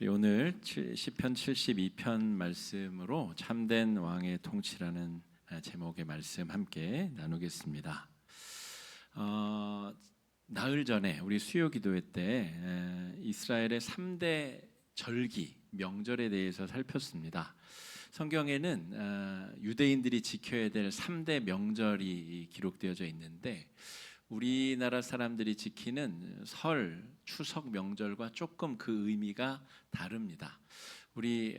우리 오늘 시편 72편 말씀으로 참된 왕의 통치라는 제목의 말씀 함께 나누겠습니다. 나흘 전에 우리 수요기도회 때 이스라엘의 3대 절기, 명절에 대해서 살폈습니다. 성경에는 유대인들이 지켜야 될 3대 명절이 기록되어져 있는데 우리나라 사람들이 지키는 설, 추석 명절과 조금 그 의미가 다릅니다. 우리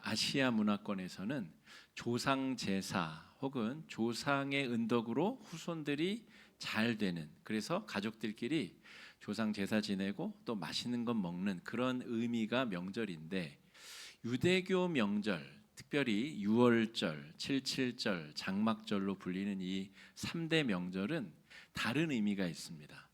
아시아 문화권에서는 조상 제사 혹은 조상의 은덕으로 후손들이 잘 되는, 그래서 가족들끼리 조상 제사 지내고 또 맛있는 것 먹는 그런 의미가 명절인데, 유대교 명절, 특별히 유월절, 칠칠절, 장막절로 불리는 이 3대 명절은 다른 의미가 있습니다.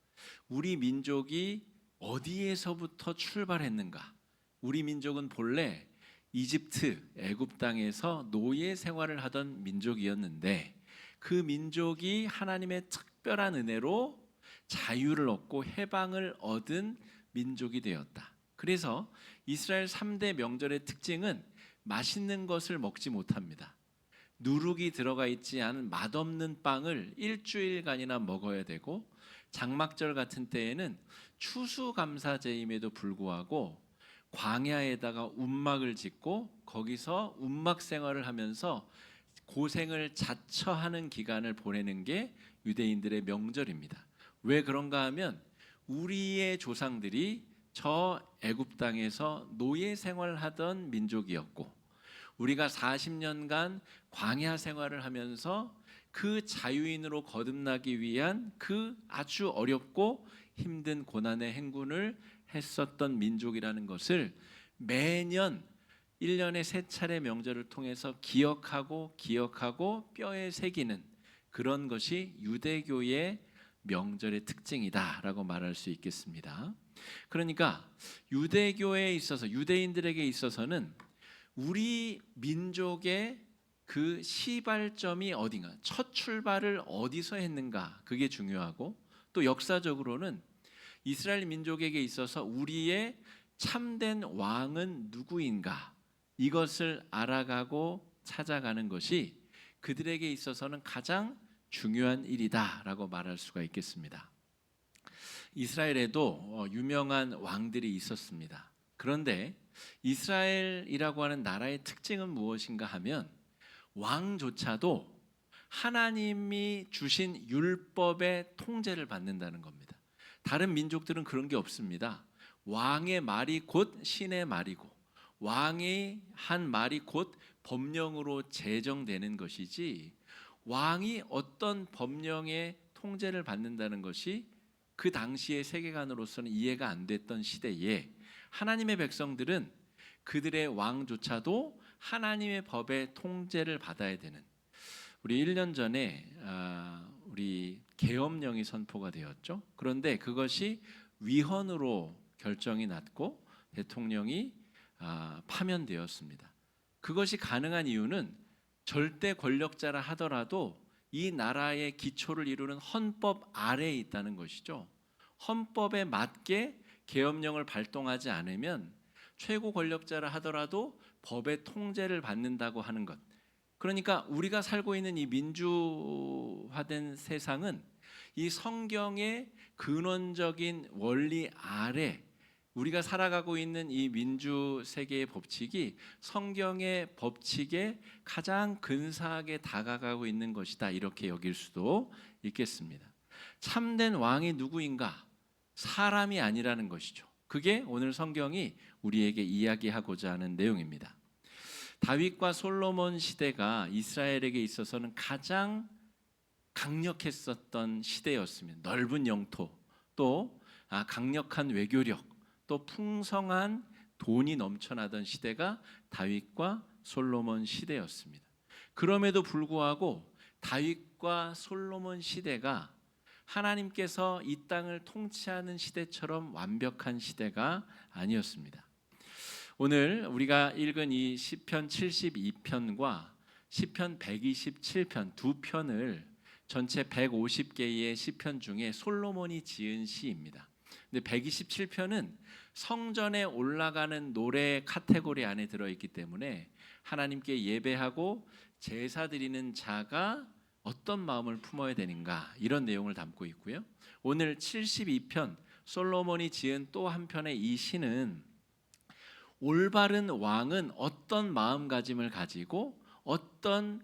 우리 민족이 어디에서부터 출발했는가? 우리 민족은 본래 이집트, 애굽 땅에서 노예 생활을 하던 민족이었는데 그 민족이 하나님의 특별한 은혜로 자유를 얻고 해방을 얻은 민족이 되었다. 그래서 이스라엘 3대 명절의 특징은 맛있는 것을 먹지 못합니다. 누룩이 들어가 있지 않은 맛없는 빵을 일주일간이나 먹어야 되고, 장막절 같은 때에는 추수감사제임에도 불구하고 광야에다가 움막을 짓고 거기서 움막 생활을 하면서 고생을 자처하는 기간을 보내는 게 유대인들의 명절입니다. 왜 그런가 하면 우리의 조상들이 저 애굽 땅에서 노예 생활을 하던 민족이었고, 우리가 40년간 광야 생활을 하면서 그 자유인으로 거듭나기 위한 그 아주 어렵고 힘든 고난의 행군을 했었던 민족이라는 것을 매년 1년에 3차례 명절을 통해서 기억하고 뼈에 새기는 그런 것이 유대교의 명절의 특징이다라고 말할 수 있겠습니다. 그러니까 유대교에 있어서, 유대인들에게 있어서는 우리 민족의 그 시발점이 어딘가, 첫 출발을 어디서 했는가, 그게 중요하고, 또 역사적으로는 이스라엘 민족에게 있어서 우리의 참된 왕은 누구인가, 이것을 알아가고 찾아가는 것이 그들에게 있어서는 가장 중요한 일이다라고 말할 수가 있겠습니다. 이스라엘에도 유명한 왕들이 있었습니다. 그런데 이스라엘이라고 하는 나라의 특징은 무엇인가 하면 왕조차도 하나님이 주신 율법의 통제를 받는다는 겁니다. 다른 민족들은 그런 게 없습니다. 왕의 말이 곧 신의 말이고 왕의 한 말이 곧 법령으로 제정되는 것이지, 왕이 어떤 법령의 통제를 받는다는 것이 그 당시의 세계관으로서는 이해가 안 됐던 시대에 하나님의 백성들은 그들의 왕조차도 하나님의 법의 통제를 받아야 되는, 우리 1년 전에 우리 계엄령이 선포가 되었죠. 그런데 그것이 위헌으로 결정이 났고 대통령이 파면되었습니다. 그것이 가능한 이유는 절대 권력자라 하더라도 이 나라의 기초를 이루는 헌법 아래에 있다는 것이죠. 헌법에 맞게 계엄령을 발동하지 않으면 최고 권력자라 하더라도 법의 통제를 받는다고 하는 것. 그러니까 우리가 살고 있는 이 민주화된 세상은 이 성경의 근원적인 원리 아래, 우리가 살아가고 있는 이 민주 세계의 법칙이 성경의 법칙에 가장 근사하게 다가가고 있는 것이다, 이렇게 여길 수도 있겠습니다. 참된 왕이 누구인가? 사람이 아니라는 것이죠. 그게 오늘 성경이 우리에게 이야기하고자 하는 내용입니다. 다윗과 솔로몬 시대가 이스라엘에게 있어서는 가장 강력했었던 시대였으면, 넓은 영토, 또 강력한 외교력, 또 풍성한 돈이 넘쳐나던 시대가 다윗과 솔로몬 시대였습니다. 그럼에도 불구하고 다윗과 솔로몬 시대가 하나님께서 이 땅을 통치하는 시대처럼 완벽한 시대가 아니었습니다. 오늘 우리가 읽은 이 시편 72편과 시편 127편 두 편을 전체 150개의 시편 중에 솔로몬이 지은 시입니다. 근데 127편은 성전에 올라가는 노래 카테고리 안에 들어있기 때문에 하나님께 예배하고 제사 드리는 자가 어떤 마음을 품어야 되는가, 이런 내용을 담고 있고요. 오늘 72편 솔로몬이 지은 또 한편의 이 시는 올바른 왕은 어떤 마음가짐을 가지고 어떤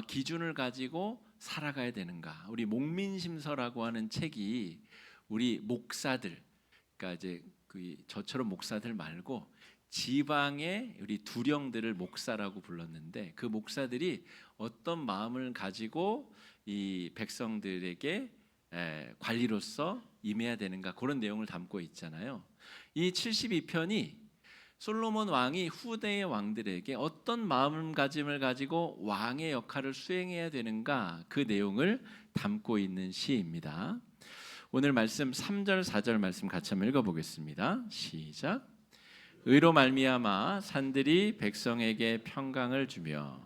기준을 가지고 살아가야 되는가. 우리 목민심서라고 하는 책이 우리 목사들, 그러니까 이제 저처럼 목사들 말고 지방의 우리 두령들을 목사라고 불렀는데, 그 목사들이 어떤 마음을 가지고 이 백성들에게 관리로서 임해야 되는가, 그런 내용을 담고 있잖아요. 이 72편이 솔로몬 왕이 후대의 왕들에게 어떤 마음가짐을 가지고 왕의 역할을 수행해야 되는가, 그 내용을 담고 있는 시입니다. 오늘 말씀 3절 4절 말씀 같이 한번 읽어보겠습니다. 시작. 의로 말미암아 산들이 백성에게 평강을 주며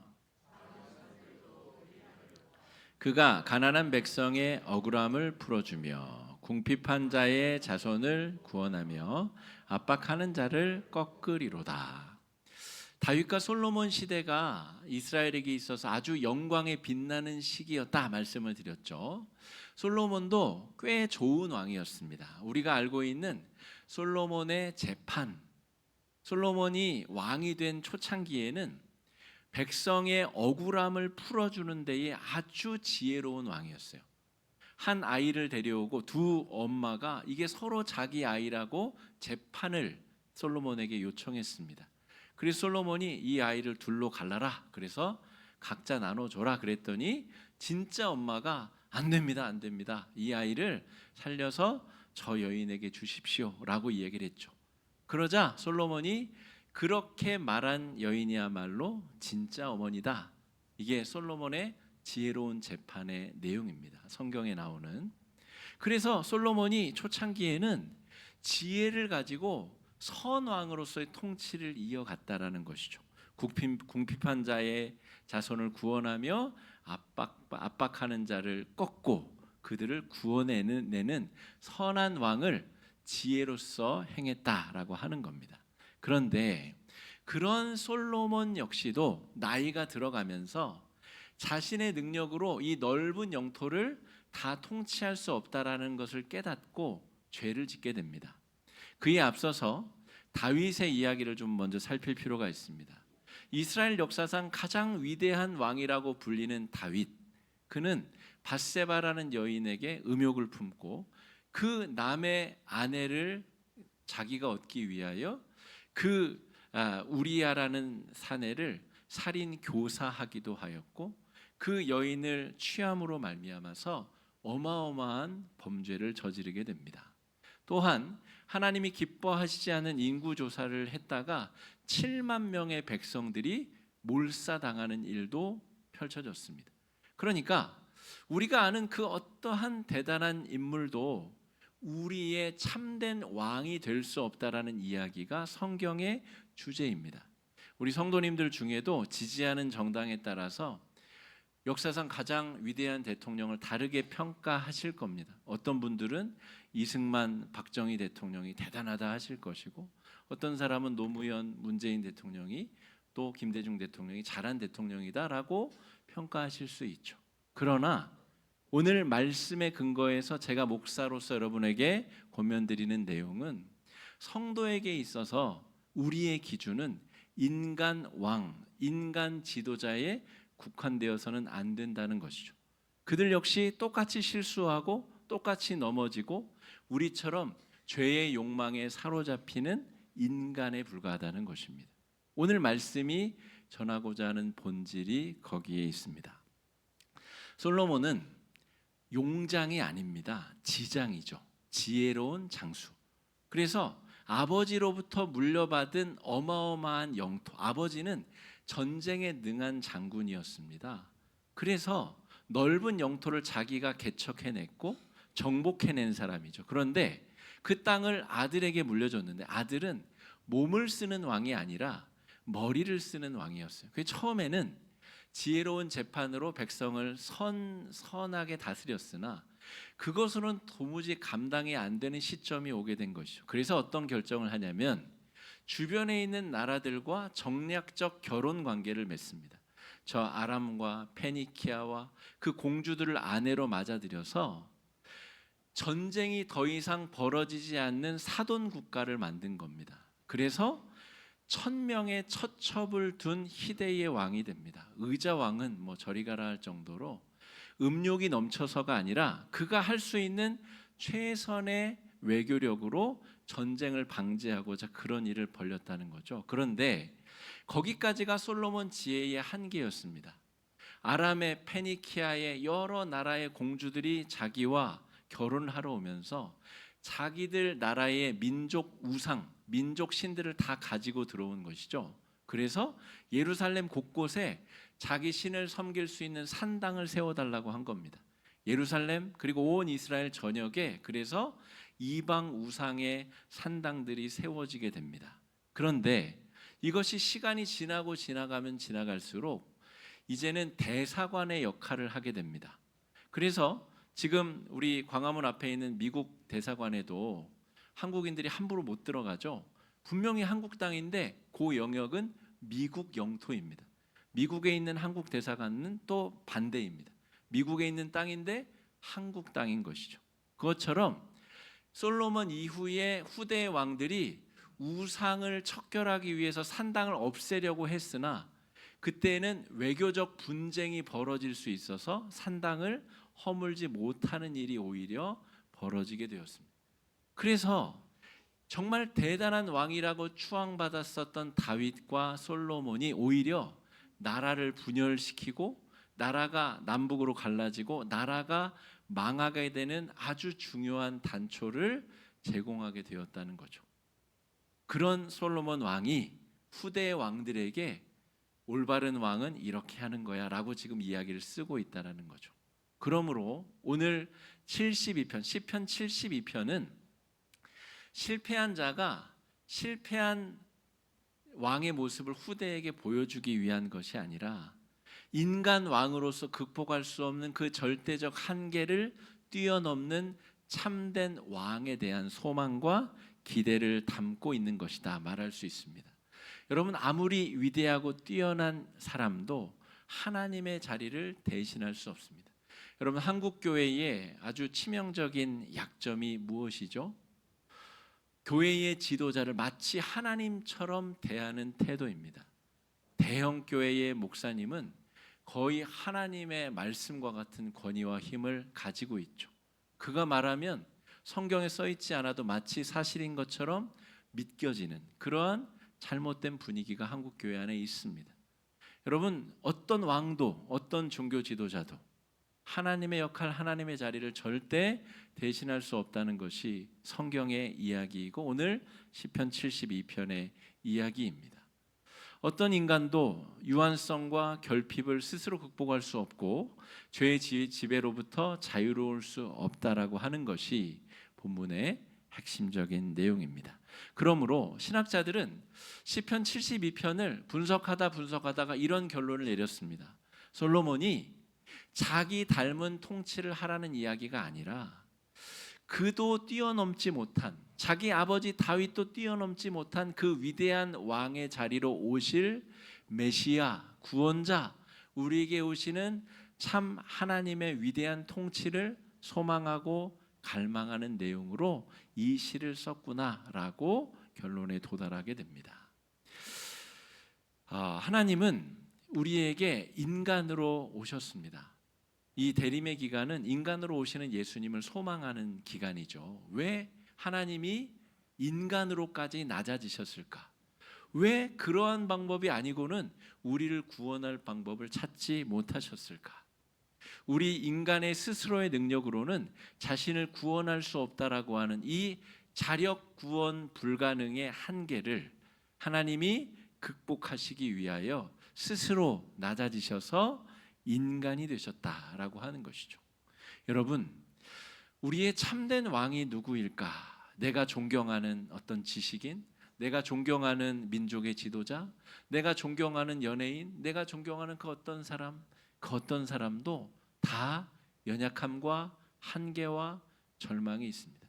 그가 가난한 백성의 억울함을 풀어주며 궁핍한 자의 자손을 구원하며 압박하는 자를 꺾으리로다. 다윗과 솔로몬 시대가 이스라엘에게 있어서 아주 영광에 빛나는 시기였다 말씀을 드렸죠. 솔로몬도 꽤 좋은 왕이었습니다. 우리가 알고 있는 솔로몬의 재판, 솔로몬이 왕이 된 초창기에는 백성의 억울함을 풀어주는 데에 아주 지혜로운 왕이었어요. 한 아이를 데려오고 두 엄마가 이게 서로 자기 아이라고 재판을 솔로몬에게 요청했습니다. 그래서 솔로몬이 이 아이를 둘로 갈라라, 그래서 각자 나눠줘라 그랬더니 진짜 엄마가 안 됩니다, 안 됩니다, 이 아이를 살려서 저 여인에게 주십시오 라고 이야기를 했죠. 그러자 솔로몬이 그렇게 말한 여인이야말로 진짜 어머니다. 이게 솔로몬의 지혜로운 재판의 내용입니다. 성경에 나오는. 그래서 솔로몬이 초창기에는 지혜를 가지고 선왕으로서의 통치를 이어갔다라는 것이죠. 궁핍한 자의 자손을 구원하며 압박하는 자를 꺾고 그들을 구원해내는 선한 왕을 지혜로서 행했다라고 하는 겁니다. 그런데 그런 솔로몬 역시도 나이가 들어가면서 자신의 능력으로 이 넓은 영토를 다 통치할 수 없다라는 것을 깨닫고 죄를 짓게 됩니다. 그에 앞서서 다윗의 이야기를 좀 먼저 살필 필요가 있습니다. 이스라엘 역사상 가장 위대한 왕이라고 불리는 다윗, 그는 밧세바라는 여인에게 음욕을 품고 그 남의 아내를 자기가 얻기 위하여 그 우리아라는 사내를 살인 교사하기도 하였고, 그 여인을 취함으로 말미암아서 어마어마한 범죄를 저지르게 됩니다. 또한 하나님이 기뻐하시지 않은 인구조사를 했다가 7만 명의 백성들이 몰사당하는 일도 펼쳐졌습니다. 그러니까 우리가 아는 그 어떠한 대단한 인물도 우리의 참된 왕이 될 수 없다라는 이야기가 성경의 주제입니다. 우리 성도님들 중에도 지지하는 정당에 따라서 역사상 가장 위대한 대통령을 다르게 평가하실 겁니다. 어떤 분들은 이승만, 박정희 대통령이 대단하다 하실 것이고, 어떤 사람은 노무현, 문재인 대통령이, 또 김대중 대통령이 잘한 대통령이다라고 평가하실 수 있죠. 그러나 오늘 말씀의 근거에서 제가 목사로서 여러분에게 권면드리는 내용은 성도에게 있어서 우리의 기준은 인간 왕, 인간 지도자에 국한되어서는 안 된다는 것이죠. 그들 역시 똑같이 실수하고 똑같이 넘어지고 우리처럼 죄의 욕망에 사로잡히는 인간에 불과하다는 것입니다. 오늘 말씀이 전하고자 하는 본질이 거기에 있습니다. 솔로몬은 용장이 아닙니다. 지장이죠. 지혜로운 장수. 그래서 아버지로부터 물려받은 어마어마한 영토, 아버지는 전쟁에 능한 장군이었습니다. 그래서 넓은 영토를 자기가 개척해냈고 정복해낸 사람이죠. 그런데 그 땅을 아들에게 물려줬는데 아들은 몸을 쓰는 왕이 아니라 머리를 쓰는 왕이었어요. 그 처음에는 지혜로운 재판으로 백성을 선하게 다스렸으나 그것으로는 도무지 감당이 안 되는 시점이 오게 된 것이죠. 그래서 어떤 결정을 하냐면 주변에 있는 나라들과 정략적 결혼 관계를 맺습니다. 저 아람과 페니키아와 그 공주들을 아내로 맞아들여서 전쟁이 더 이상 벌어지지 않는 사돈 국가를 만든 겁니다. 그래서 1000명의 처첩을 둔 희대의 왕이 됩니다. 의자 왕은 뭐 저리 가라 할 정도로 음욕이 넘쳐서가 아니라 그가 할 수 있는 최선의 외교력으로 전쟁을 방지하고자 그런 일을 벌였다는 거죠. 그런데 거기까지가 솔로몬 지혜의 한계였습니다. 아람의 페니키아의 여러 나라의 공주들이 자기와 결혼하러 오면서 자기들 나라의 민족 우상, 민족 신들을 다 가지고 들어온 것이죠. 그래서 예루살렘 곳곳에 자기 신을 섬길 수 있는 산당을 세워달라고 한 겁니다. 예루살렘 그리고 온 이스라엘 전역에 그래서 이방 우상의 산당들이 세워지게 됩니다. 그런데 이것이 시간이 지나고 지나가면 지나갈수록 이제는 대사관의 역할을 하게 됩니다. 그래서 지금 우리 광화문 앞에 있는 미국 대사관에도 한국인들이 함부로 못 들어가죠. 분명히 한국 땅인데 그 영역은 미국 영토입니다. 미국에 있는 한국 대사관은 또 반대입니다. 미국에 있는 땅인데 한국 땅인 것이죠. 그것처럼 솔로몬 이후에 후대 왕들이 우상을 척결하기 위해서 산당을 없애려고 했으나 그때는 외교적 분쟁이 벌어질 수 있어서 산당을 허물지 못하는 일이 오히려 벌어지게 되었습니다. 그래서 정말 대단한 왕이라고 추앙받았었던 다윗과 솔로몬이 오히려 나라를 분열시키고 나라가 남북으로 갈라지고 나라가 망하게 되는 아주 중요한 단초를 제공하게 되었다는 거죠. 그런 솔로몬 왕이 후대의 왕들에게 올바른 왕은 이렇게 하는 거야 라고 지금 이야기를 쓰고 있다는 거죠. 그러므로 오늘 72편, 시편 72편은 실패한 자가 실패한 왕의 모습을 후대에게 보여주기 위한 것이 아니라 인간 왕으로서 극복할 수 없는 그 절대적 한계를 뛰어넘는 참된 왕에 대한 소망과 기대를 담고 있는 것이다 말할 수 있습니다. 여러분 아무리 위대하고 뛰어난 사람도 하나님의 자리를 대신할 수 없습니다. 여러분 한국 교회의 아주 치명적인 약점이 무엇이죠? 교회의 지도자를 마치 하나님처럼 대하는 태도입니다. 대형 교회의 목사님은 거의 하나님의 말씀과 같은 권위와 힘을 가지고 있죠. 그가 말하면 성경에 써 있지 않아도 마치 사실인 것처럼 믿겨지는 그러한 잘못된 분위기가 한국 교회 안에 있습니다. 여러분 어떤 왕도 어떤 종교 지도자도 하나님의 역할, 하나님의 자리를 절대 대신할 수 없다는 것이 성경의 이야기이고 오늘 시편 72편의 이야기입니다. 어떤 인간도 유한성과 결핍을 스스로 극복할 수 없고 죄의 지배로부터 자유로울 수 없다라고 하는 것이 본문의 핵심적인 내용입니다. 그러므로 신학자들은 시편 72편을 분석하다가 이런 결론을 내렸습니다. 솔로몬이 자기 닮은 통치를 하라는 이야기가 아니라 그도 뛰어넘지 못한 자기 아버지 다윗도 뛰어넘지 못한 그 위대한 왕의 자리로 오실 메시아 구원자 우리에게 오시는 참 하나님의 위대한 통치를 소망하고 갈망하는 내용으로 이 시를 썼구나라고 결론에 도달하게 됩니다. 하나님은 우리에게 인간으로 오셨습니다. 이 대림의 기간은 인간으로 오시는 예수님을 소망하는 기간이죠. 왜 하나님이 인간으로까지 낮아지셨을까? 왜 그러한 방법이 아니고는 우리를 구원할 방법을 찾지 못하셨을까? 우리 인간의 스스로의 능력으로는 자신을 구원할 수 없다라고 하는 이 자력 구원 불가능의 한계를 하나님이 극복하시기 위하여 스스로 낮아지셔서 인간이 되셨다라고 하는 것이죠. 여러분, 우리의 참된 왕이 누구일까? 내가 존경하는 어떤 지식인, 내가 존경하는 민족의 지도자, 내가 존경하는 연예인, 내가 존경하는 그 어떤 사람도 다 연약함과 한계와 절망이 있습니다.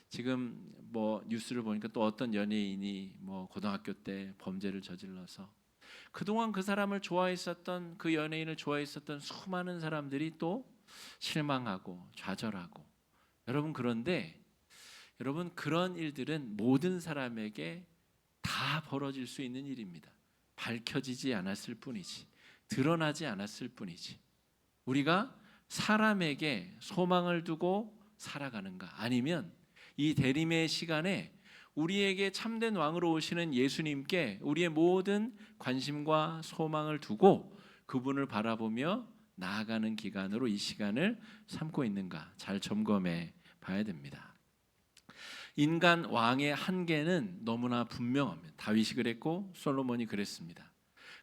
지금 뭐 뉴스를 보니까 또 어떤 연예인이 뭐 고등학교 때 범죄를 저질러서 그동안 그 사람을 좋아했었던, 그 연예인을 좋아했었던 수많은 사람들이 또 실망하고 좌절하고, 여러분 그런데 여러분 그런 일들은 모든 사람에게 다 벌어질 수 있는 일입니다. 밝혀지지 않았을 뿐이지, 드러나지 않았을 뿐이지. 우리가 사람에게 소망을 두고 살아가는가, 아니면 이 대림의 시간에 우리에게 참된 왕으로 오시는 예수님께 우리의 모든 관심과 소망을 두고 그분을 바라보며 나아가는 기간으로 이 시간을 삼고 있는가 잘 점검해 봐야 됩니다. 인간 왕의 한계는 너무나 분명합니다. 다윗이 그랬고 솔로몬이 그랬습니다.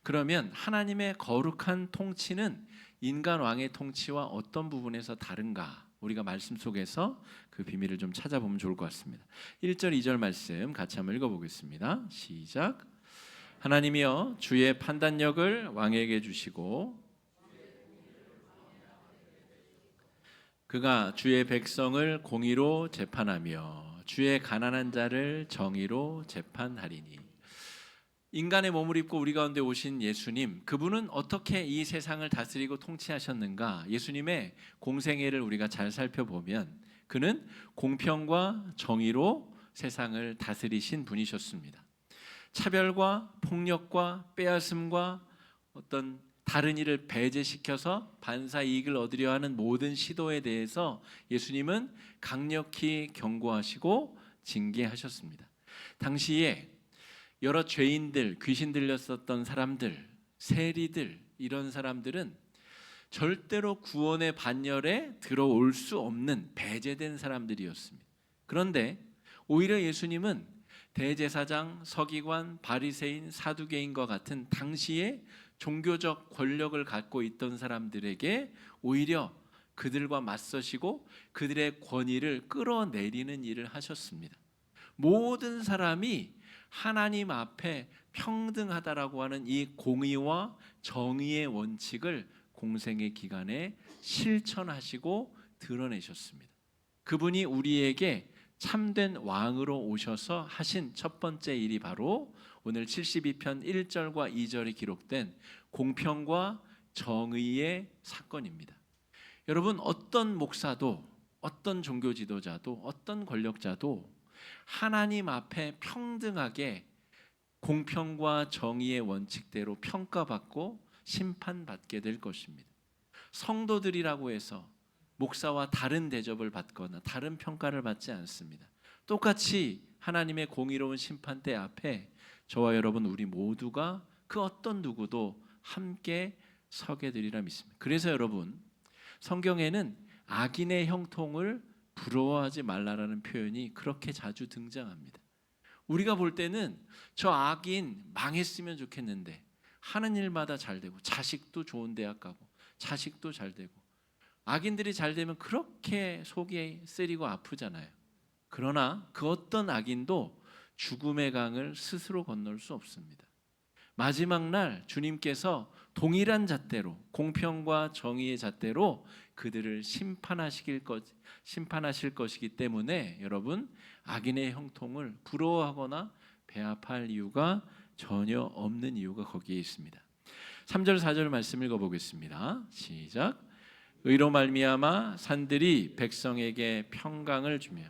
그러면 하나님의 거룩한 통치는 인간 왕의 통치와 어떤 부분에서 다른가? 우리가 말씀 속에서 그 비밀을 좀 찾아보면 좋을 것 같습니다. 1절 2절 말씀 같이 한번 읽어보겠습니다. 시작. 하나님이여 주의 판단력을 왕에게 주시고 그가 주의 백성을 공의로 재판하며 주의 가난한 자를 정의로 재판하리니. 인간의 몸을 입고 우리 가운데 오신 예수님, 그분은 어떻게 이 세상을 다스리고 통치하셨는가? 예수님의 공생애를 우리가 잘 살펴보면 그는 공평과 정의로 세상을 다스리신 분이셨습니다. 차별과 폭력과 빼앗음과 어떤 다른 일을 배제시켜서 반사 이익을 얻으려 하는 모든 시도에 대해서 예수님은 강력히 경고하시고 징계하셨습니다. 당시에 여러 죄인들, 귀신 들렸었던 사람들, 세리들, 이런 사람들은 절대로 구원의 반열에 들어올 수 없는 배제된 사람들이었습니다. 그런데 오히려 예수님은 대제사장, 서기관, 바리새인, 사두개인과 같은 당시에 종교적 권력을 갖고 있던 사람들에게 오히려 그들과 맞서시고 그들의 권위를 끌어내리는 일을 하셨습니다. 모든 사람이 하나님 앞에 평등하다라고 하는 이 공의와 정의의 원칙을 공생의 기간에 실천하시고 드러내셨습니다. 그분이 우리에게 참된 왕으로 오셔서 하신 첫 번째 일이 바로 오늘 72편 1절과 2절이 기록된 공평과 정의의 사건입니다. 여러분, 어떤 목사도, 어떤 종교 지도자도, 어떤 권력자도 하나님 앞에 평등하게 공평과 정의의 원칙대로 평가받고 심판받게 될 것입니다. 성도들이라고 해서 목사와 다른 대접을 받거나 다른 평가를 받지 않습니다. 똑같이 하나님의 공의로운 심판대 앞에 저와 여러분 우리 모두가 그 어떤 누구도 함께 서게 되리라 믿습니다. 그래서 여러분, 성경에는 악인의 형통을 부러워하지 말라라는 표현이 그렇게 자주 등장합니다. 우리가 볼 때는 저 악인 망했으면 좋겠는데 하는 일마다 잘 되고 자식도 좋은 대학 가고 자식도 잘 되고 악인들이 잘 되면 그렇게 속이 쓰리고 아프잖아요. 그러나 그 어떤 악인도 죽음의 강을 스스로 건널 수 없습니다. 마지막 날 주님께서 동일한 잣대로, 공평과 정의의 잣대로 그들을 심판하실 것이기 때문에 여러분, 악인의 형통을 부러워하거나 배합할 이유가 전혀 없는 이유가 거기에 있습니다. 3절 4절 말씀 읽어보겠습니다. 시작. 의로 말미암아 산들이 백성에게 평강을 주며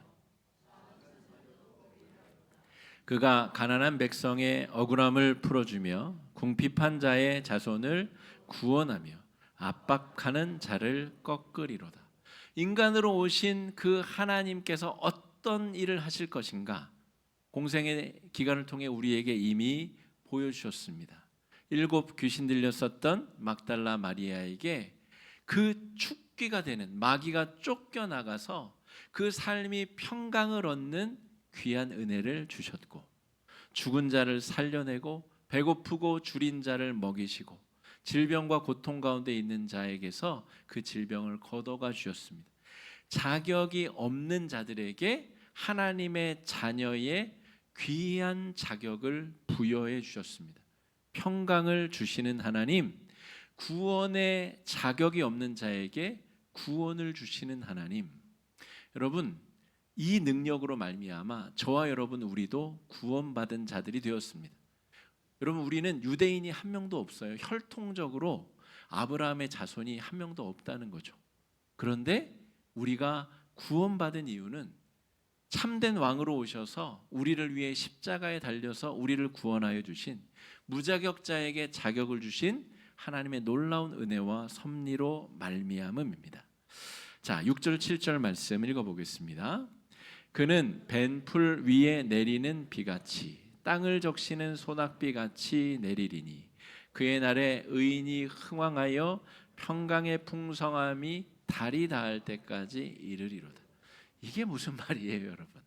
그가 가난한 백성의 억울함을 풀어주며 궁핍한 자의 자손을 구원하며 압박하는 자를 꺾으리로다. 인간으로 오신 그 하나님께서 어떤 일을 하실 것인가? 공생의 기간을 통해 우리에게 이미 보여주셨습니다. 7 귀신 들렸었던 막달라 마리아에게 그 축기가 되는 마귀가 쫓겨나가서 그 삶이 평강을 얻는 귀한 은혜를 주셨고, 죽은 자를 살려내고 배고프고 줄인 자를 먹이시고 질병과 고통 가운데 있는 자에게서 그 질병을 걷어가 주셨습니다. 자격이 없는 자들에게 하나님의 자녀의 귀한 자격을 부여해 주셨습니다. 평강을 주시는 하나님, 구원의 자격이 없는 자에게 구원을 주시는 하나님. 여러분, 이 능력으로 말미암아 저와 여러분 우리도 구원받은 자들이 되었습니다. 여러분, 우리는 유대인이 한 명도 없어요. 혈통적으로 아브라함의 자손이 한 명도 없다는 거죠. 그런데 우리가 구원받은 이유는 참된 왕으로 오셔서 우리를 위해 십자가에 달려서 우리를 구원하여 주신, 무자격자에게 자격을 주신 하나님의 놀라운 은혜와 섭리로 말미암음입니다. 자, 6절 7절 말씀 읽어보겠습니다. 그는 벤풀 위에 내리는 비같이 땅을 적시는 소낙비같이 내리리니 그의 날에 의인이 흥왕하여 평강의 풍성함이 달이 닿을 때까지 이르리로다. 이게 무슨 말이에요, 여러분?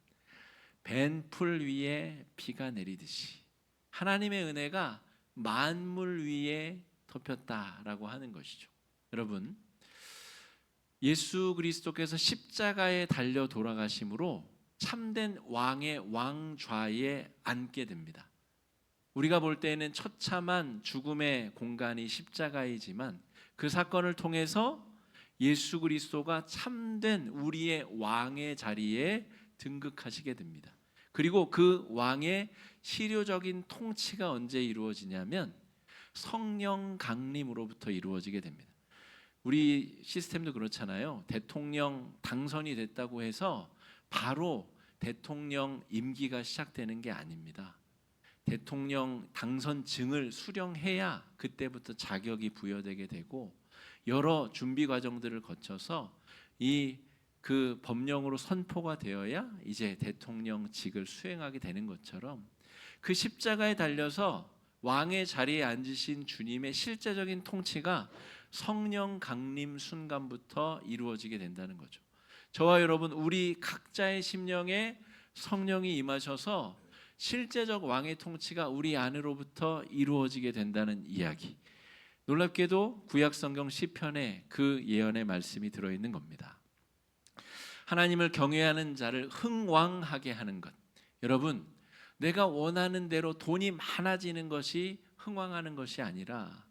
벤풀 위에 비가 내리듯이 하나님의 은혜가 만물 위에 덮였다라고 하는 것이죠. 여러분, 예수 그리스도께서 십자가에 달려 돌아가심으로 참된 왕의 왕좌에 앉게 됩니다. 우리가 볼 때에는 처참한 죽음의 공간이 십자가이지만 그 사건을 통해서 예수 그리스도가 참된 우리의 왕의 자리에 등극하시게 됩니다. 그리고 그 왕의 실효적인 통치가 언제 이루어지냐면 성령 강림으로부터 이루어지게 됩니다. 우리 시스템도 그렇잖아요. 대통령 당선이 됐다고 해서 바로 대통령 임기가 시작되는 게 아닙니다. 대통령 당선증을 수령해야 그때부터 자격이 부여되게 되고 여러 준비 과정들을 거쳐서 그 법령으로 선포가 되어야 이제 대통령직을 수행하게 되는 것처럼 그 십자가에 달려서 왕의 자리에 앉으신 주님의 실제적인 통치가 성령 강림 순간부터 이루어지게 된다는 거죠. 저와 여러분, 우리 각자의 심령에 성령이 임하셔서 실제적 왕의 통치가 우리 안으로부터 이루어지게 된다는 이야기. 놀랍게도 구약성경 시편에 그 예언의 말씀이 들어있는 겁니다. 하나님을 경외하는 자를 흥왕하게 하는 것. 여러분, 내가 원하는 대로 돈이 많아지는 것이 흥왕하는 것이 아니라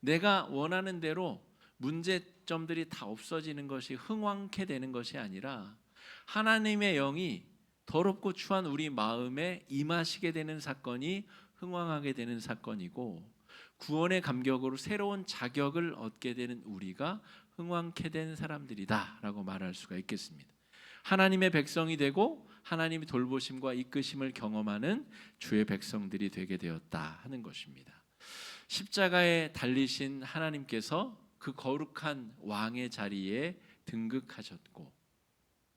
내가 원하는 대로 문제점들이 다 없어지는 것이 흥왕케 되는 것이 아니라 하나님의 영이 더럽고 추한 우리 마음에 임하시게 되는 사건이 흥왕하게 되는 사건이고, 구원의 감격으로 새로운 자격을 얻게 되는 우리가 흥왕케 된 사람들이다 라고 말할 수가 있겠습니다. 하나님의 백성이 되고 하나님의 돌보심과 이끄심을 경험하는 주의 백성들이 되게 되었다 하는 것입니다. 십자가에 달리신 하나님께서 그 거룩한 왕의 자리에 등극하셨고,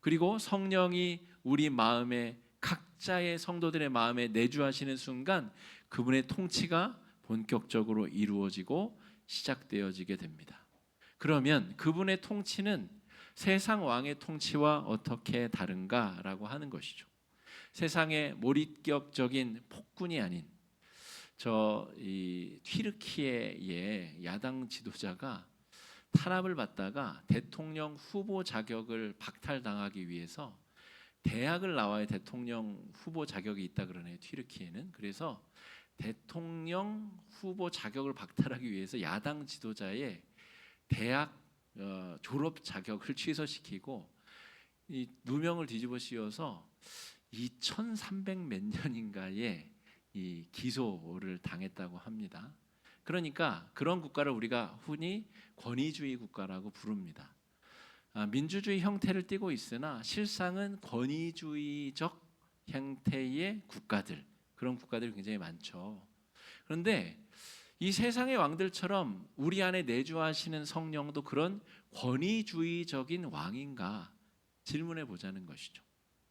그리고 성령이 우리 마음에, 각자의 성도들의 마음에 내주하시는 순간 그분의 통치가 본격적으로 이루어지고 시작되어지게 됩니다. 그러면 그분의 통치는 세상 왕의 통치와 어떻게 다른가라고 하는 것이죠. 세상의 몰입격적인 폭군이 아닌 튀르키예의 야당 지도자가 탄압을 받다가 대통령 후보 자격을 박탈당하기 위해서 대학을 나와야 대통령 후보 자격이 있다 그러네요, 튀르키예는. 그래서 대통령 후보 자격을 박탈하기 위해서 야당 지도자의 대학 졸업 자격을 취소시키고 이 누명을 뒤집어 씌워서 2300 몇 년인가에 이 기소를 당했다고 합니다. 그러니까 그런 국가를 우리가 흔히 권위주의 국가라고 부릅니다. 민주주의 형태를 띠고 있으나 실상은 권위주의적 형태의 국가들, 그런 국가들이 굉장히 많죠. 그런데 이 세상의 왕들처럼 우리 안에 내주하시는 성령도 그런 권위주의적인 왕인가 질문해 보자는 것이죠.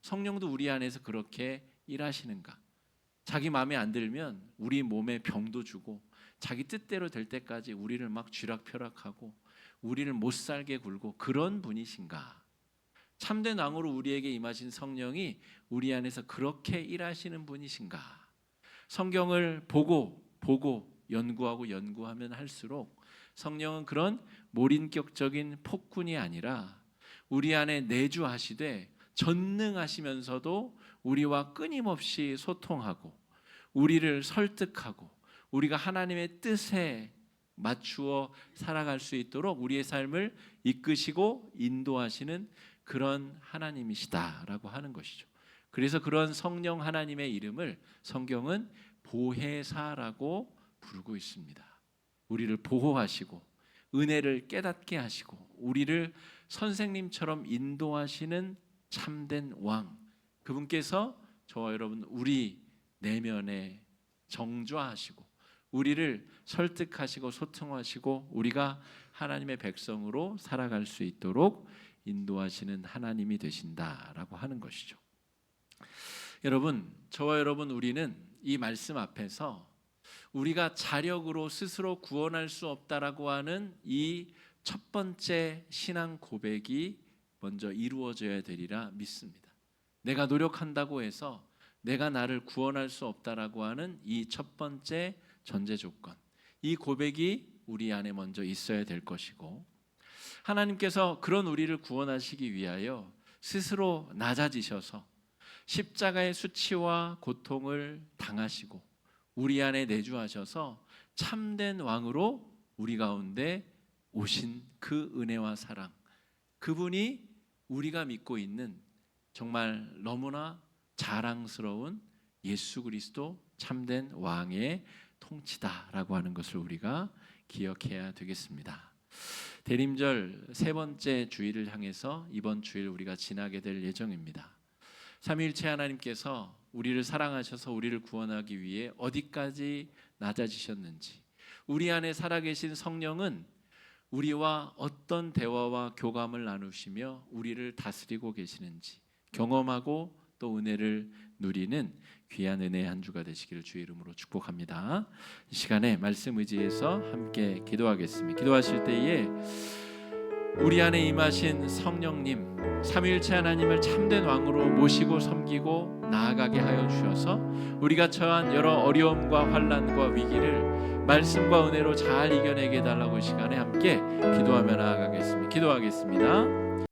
성령도 우리 안에서 그렇게 일하시는가? 자기 마음에 안 들면 우리 몸에 병도 주고 자기 뜻대로 될 때까지 우리를 막 쥐락펴락하고 우리를 못 살게 굴고 그런 분이신가? 참된 왕으로 우리에게 임하신 성령이 우리 안에서 그렇게 일하시는 분이신가? 성경을 보고 연구하면 할수록 성령은 그런 몰인격적인 폭군이 아니라 우리 안에 내주하시되 전능하시면서도 우리와 끊임없이 소통하고 우리를 설득하고 우리가 하나님의 뜻에 맞추어 살아갈 수 있도록 우리의 삶을 이끄시고 인도하시는 그런 하나님이시다라고 하는 것이죠. 그래서 그런 성령 하나님의 이름을 성경은 보혜사라고 부르고 있습니다. 우리를 보호하시고 은혜를 깨닫게 하시고 우리를 선생님처럼 인도하시는 참된 왕, 그분께서 저와 여러분 우리 내면에 정좌하시고 우리를 설득하시고 소통하시고 우리가 하나님의 백성으로 살아갈 수 있도록 인도하시는 하나님이 되신다라고 하는 것이죠. 여러분, 저와 여러분 우리는 이 말씀 앞에서 우리가 자력으로 스스로 구원할 수 없다라고 하는 이 첫 번째 신앙 고백이 먼저 이루어져야 되리라 믿습니다. 내가 노력한다고 해서 내가 나를 구원할 수 없다라고 하는 이 첫 번째 전제 조건, 이 고백이 우리 안에 먼저 있어야 될 것이고, 하나님께서 그런 우리를 구원하시기 위하여 스스로 낮아지셔서 십자가의 수치와 고통을 당하시고 우리 안에 내주하셔서 참된 왕으로 우리 가운데 오신 그 은혜와 사랑, 그분이 우리가 믿고 있는 정말 너무나 자랑스러운 예수 그리스도 참된 왕의 통치다라고 하는 것을 우리가 기억해야 되겠습니다. 대림절 세 번째 주일을 향해서 이번 주일 우리가 지나게 될 예정입니다. 삼위일체 하나님께서 우리를 사랑하셔서 우리를 구원하기 위해 어디까지 낮아지셨는지, 우리 안에 살아계신 성령은 우리와 어떤 대화와 교감을 나누시며 우리를 다스리고 계시는지 경험하고 또 은혜를 누리는 귀한 은혜의 한 주가 되시기를 주의 이름으로 축복합니다. 이 시간에 말씀 의지해서 함께 기도하겠습니다. 기도하실 때에 우리 안에 임하신 성령님, 삼위일체 하나님을 참된 왕으로 모시고 섬기고 나아가게 하여 주셔서 우리가 처한 여러 어려움과 환난과 위기를 말씀과 은혜로 잘 이겨내게 해달라고 이 시간에 함께 기도하며 나아가겠습니다. 기도하겠습니다.